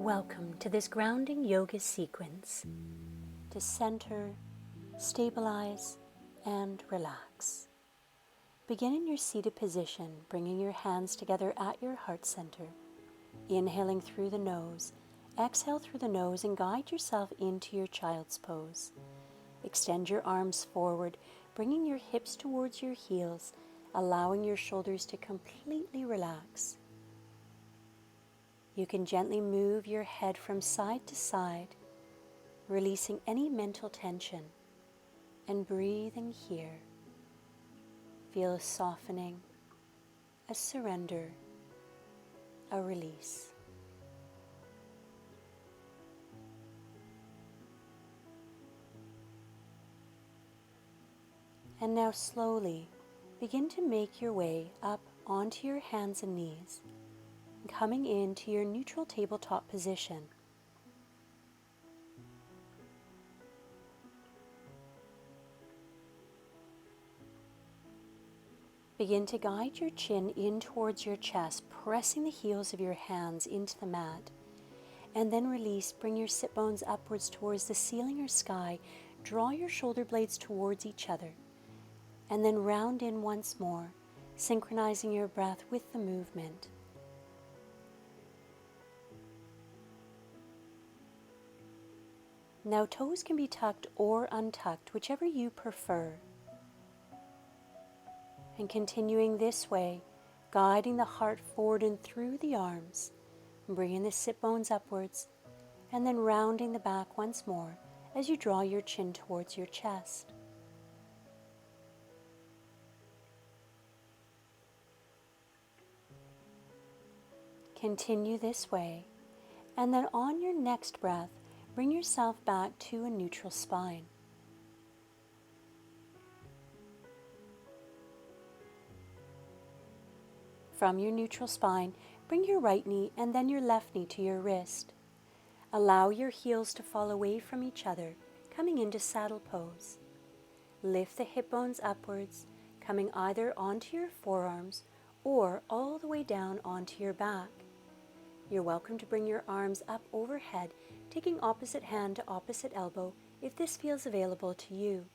Welcome to this grounding yoga sequence to center, stabilize, and relax. Begin in your seated position, bringing your hands together at your heart center. Inhaling through the nose, exhale through the nose, and guide yourself into your child's pose. Extend your arms forward, bringing your hips towards your heels, allowing your shoulders to completely relax. You can gently move your head from side to side, releasing any mental tension, and breathing here. Feel a softening, a surrender, a release. And now slowly begin to make your way up onto your hands and knees, coming into your neutral tabletop position. Begin to guide your chin in towards your chest, pressing the heels of your hands into the mat. And then release, bring your sit bones upwards towards the ceiling or sky. Draw your shoulder blades towards each other. And then round in once more, synchronizing your breath with the movement. Now toes can be tucked or untucked, whichever you prefer. And continuing this way, guiding the heart forward and through the arms, bringing the sit bones upwards, and then rounding the back once more as you draw your chin towards your chest. Continue this way, and then on your next breath, bring yourself back to a neutral spine. From your neutral spine, bring your right knee and then your left knee to your wrist. Allow your heels to fall away from each other, coming into saddle pose. Lift the hip bones upwards, coming either onto your forearms or all the way down onto your back. You're welcome to bring your arms up overhead, taking opposite hand to opposite elbow if this feels available to you.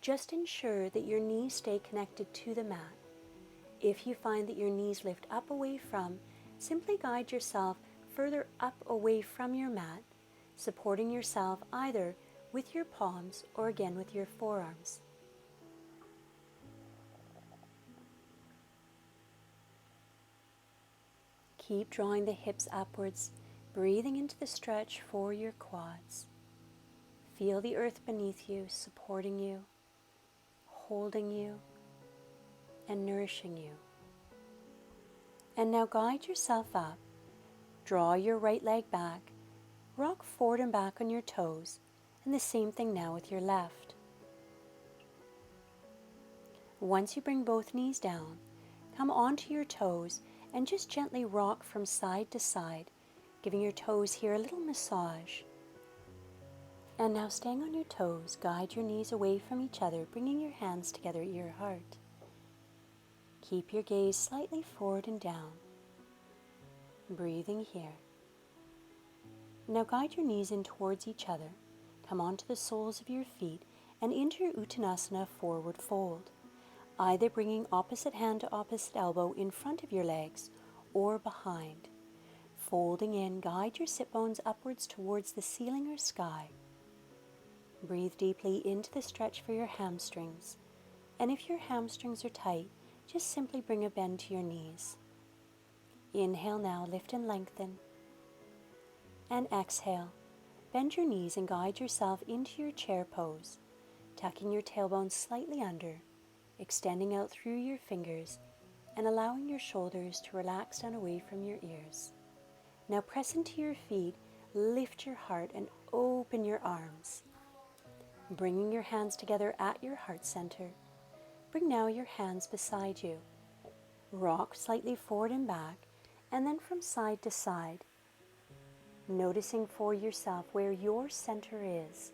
Just ensure that your knees stay connected to the mat. If you find that your knees lift up away from, simply guide yourself further up away from your mat, supporting yourself either with your palms or again with your forearms. Keep drawing the hips upwards, breathing into the stretch for your quads. Feel the earth beneath you, supporting you, holding you, and nourishing you. And now guide yourself up. Draw your right leg back, rock forward and back on your toes, and the same thing now with your left. Once you bring both knees down, come onto your toes and just gently rock from side to side, giving your toes here a little massage. And now staying on your toes, guide your knees away from each other, bringing your hands together at your heart. Keep your gaze slightly forward and down. Breathing here. Now guide your knees in towards each other. Come onto the soles of your feet and into your Uttanasana forward fold, either bringing opposite hand to opposite elbow in front of your legs or behind. Folding in, guide your sit bones upwards towards the ceiling or sky. Breathe deeply into the stretch for your hamstrings, and if your hamstrings are tight, just simply bring a bend to your knees. Inhale now, lift and lengthen. And exhale, bend your knees and guide yourself into your chair pose, tucking your tailbone slightly under, extending out through your fingers, and allowing your shoulders to relax down away from your ears. Now press into your feet, lift your heart, and open your arms. Bringing your hands together at your heart center, bring now your hands beside you. Rock slightly forward and back, and then from side to side, noticing for yourself where your center is.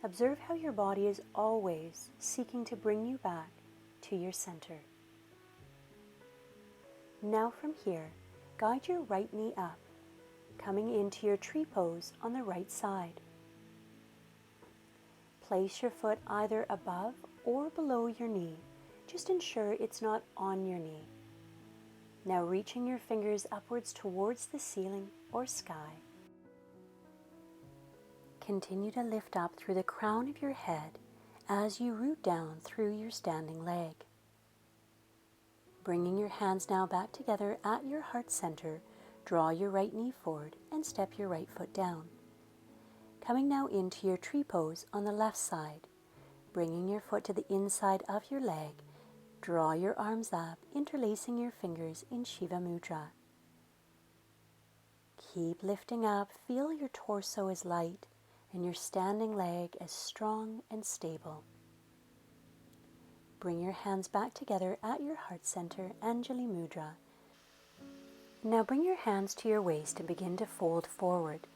Observe how your body is always seeking to bring you back to your center. Now from here, guide your right knee up, coming into your tree pose on the right side. Place your foot either above or below your knee. Just ensure it's not on your knee. Now reaching your fingers upwards towards the ceiling or sky. Continue to lift up through the crown of your head as you root down through your standing leg. Bringing your hands now back together at your heart center, draw your right knee forward and step your right foot down. Coming now into your tree pose on the left side, bringing your foot to the inside of your leg, draw your arms up, interlacing your fingers in Shiva Mudra. Keep lifting up, feel your torso is light and your standing leg as strong and stable. Bring your hands back together at your heart center, Anjali Mudra. Now bring your hands to your waist and begin to fold forward,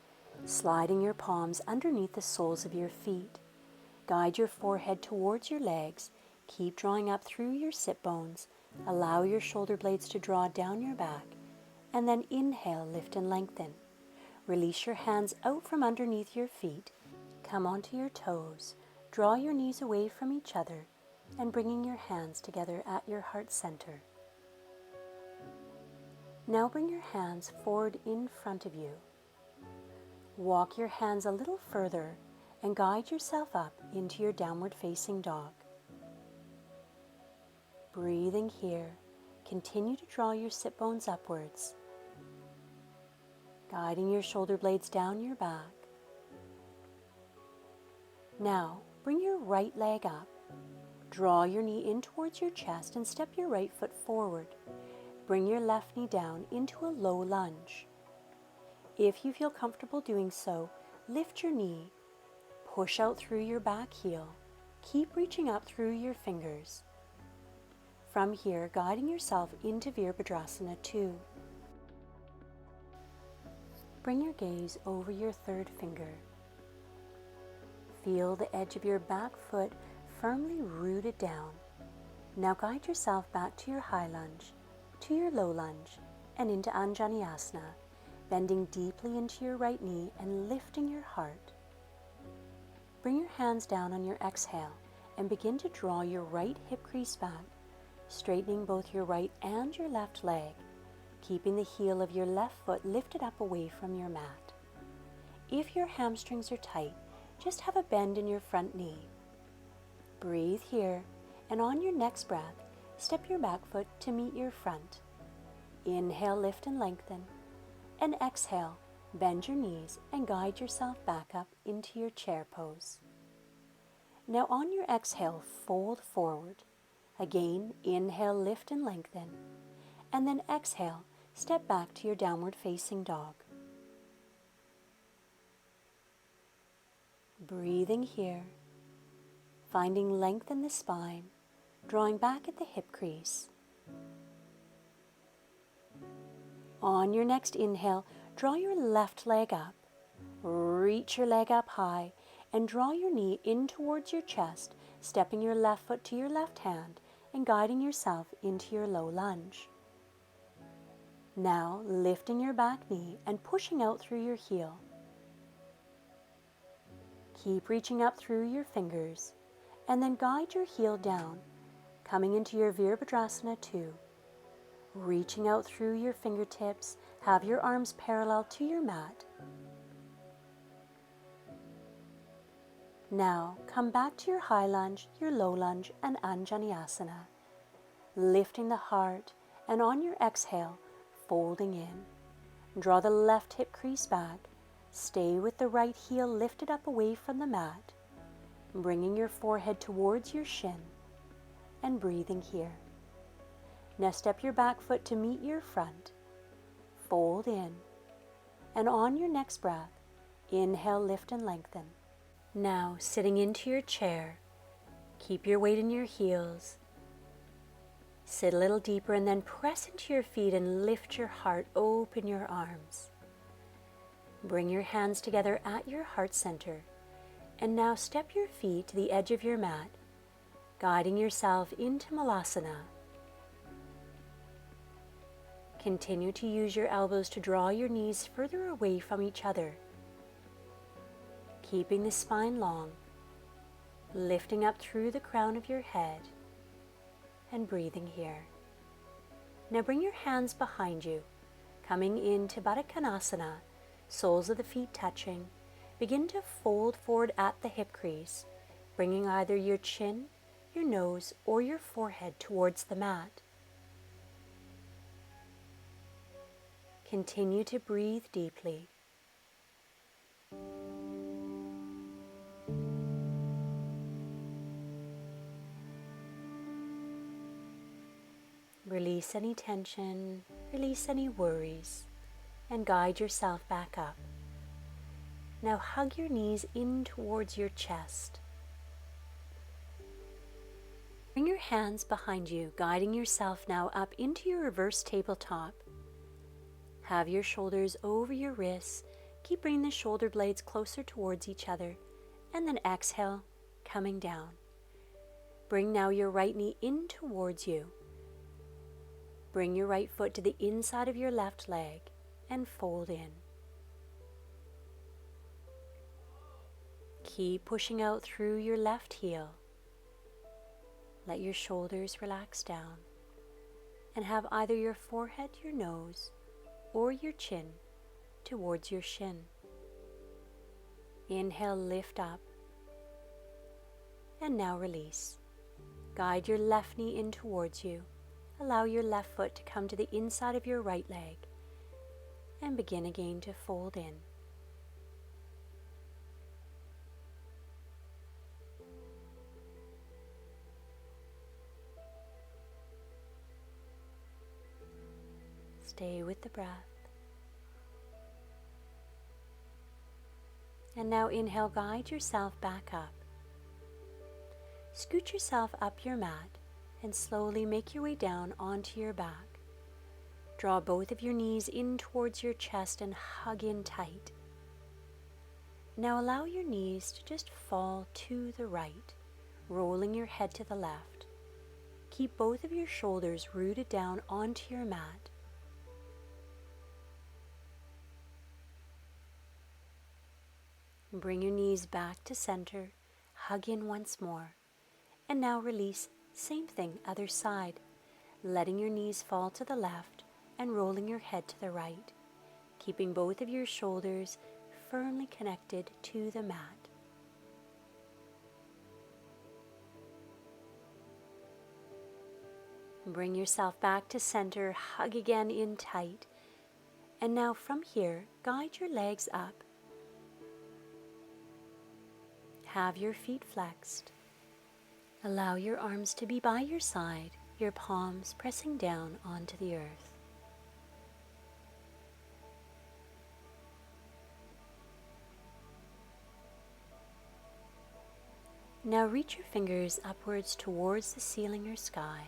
sliding your palms underneath the soles of your feet. Guide your forehead towards your legs. Keep drawing up through your sit bones. Allow your shoulder blades to draw down your back. And then inhale, lift and lengthen. Release your hands out from underneath your feet. Come onto your toes. Draw your knees away from each other and bringing your hands together at your heart center. Now bring your hands forward in front of you. Walk your hands a little further and guide yourself up into your downward facing dog. Breathing here, continue to draw your sit bones upwards, guiding your shoulder blades down your back. Now, bring your right leg up, draw your knee in towards your chest and step your right foot forward. Bring your left knee down into a low lunge. If you feel comfortable doing so, lift your knee, push out through your back heel, keep reaching up through your fingers. From here, guiding yourself into Virabhadrasana 2. Bring your gaze over your third finger. Feel the edge of your back foot firmly rooted down. Now guide yourself back to your high lunge, to your low lunge, and into Anjali Asana, bending deeply into your right knee and lifting your heart. Bring your hands down on your exhale and begin to draw your right hip crease back, straightening both your right and your left leg, keeping the heel of your left foot lifted up away from your mat. If your hamstrings are tight, just have a bend in your front knee. Breathe here, and on your next breath, step your back foot to meet your front. Inhale, lift and lengthen, and exhale, bend your knees and guide yourself back up into your chair pose. Now on your exhale, fold forward. Again, inhale, lift and lengthen, and then exhale, step back to your downward facing dog. Breathing here, finding length in the spine, drawing back at the hip crease. On your next inhale, draw your left leg up, reach your leg up high, and draw your knee in towards your chest, stepping your left foot to your left hand and guiding yourself into your low lunge. Now, lifting your back knee and pushing out through your heel. Keep reaching up through your fingers, and then guide your heel down, coming into your Virabhadrasana 2. Reaching out through your fingertips, have your arms parallel to your mat. Now, come back to your high lunge, your low lunge, and Anjali Asana. Lifting the heart, and on your exhale, folding in. Draw the left hip crease back. Stay with the right heel lifted up away from the mat, bringing your forehead towards your shin, and breathing here. Now step your back foot to meet your front. Fold in, and on your next breath, inhale, lift and lengthen. Now, sitting into your chair, keep your weight in your heels. Sit a little deeper and then press into your feet and lift your heart, open your arms. Bring your hands together at your heart center, and now step your feet to the edge of your mat, guiding yourself into Malasana. Continue to use your elbows to draw your knees further away from each other, keeping the spine long, lifting up through the crown of your head, and breathing here. Now bring your hands behind you, coming into Baddha Konasana, soles of the feet touching. Begin to fold forward at the hip crease, bringing either your chin, your nose, or your forehead towards the mat. Continue to breathe deeply. Release any tension, release any worries, and guide yourself back up. Now hug your knees in towards your chest. Bring your hands behind you, guiding yourself now up into your reverse tabletop. Have your shoulders over your wrists. Keep bringing the shoulder blades closer towards each other, and then exhale, coming down. Bring now your right knee in towards you. Bring your right foot to the inside of your left leg and fold in. Keep pushing out through your left heel. Let your shoulders relax down and have either your forehead, your nose, or your chin towards your shin. Inhale, lift up, and now release. Guide your left knee in towards you. Allow your left foot to come to the inside of your right leg and begin again to fold in. Stay with the breath. And now inhale, guide yourself back up. Scoot yourself up your mat and slowly make your way down onto your back. Draw both of your knees in towards your chest and hug in tight. Now allow your knees to just fall to the right, rolling your head to the left. Keep both of your shoulders rooted down onto your mat. Bring your knees back to center, hug in once more, and now release. Same thing, other side, letting your knees fall to the left and rolling your head to the right, keeping both of your shoulders firmly connected to the mat. Bring yourself back to center, hug again in tight, and now from here, guide your legs up. Have your feet flexed. Allow your arms to be by your side, your palms pressing down onto the earth. Now reach your fingers upwards towards the ceiling or sky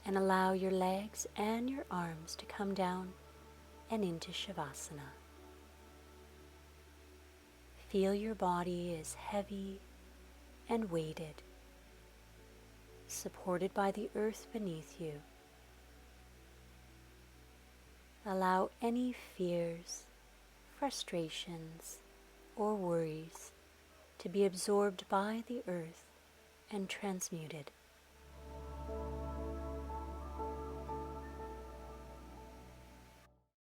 and allow your legs and your arms to come down and into Shavasana. Feel your body is heavy and weighted, supported by the earth beneath you. Allow any fears, frustrations, or worries to be absorbed by the earth and transmuted.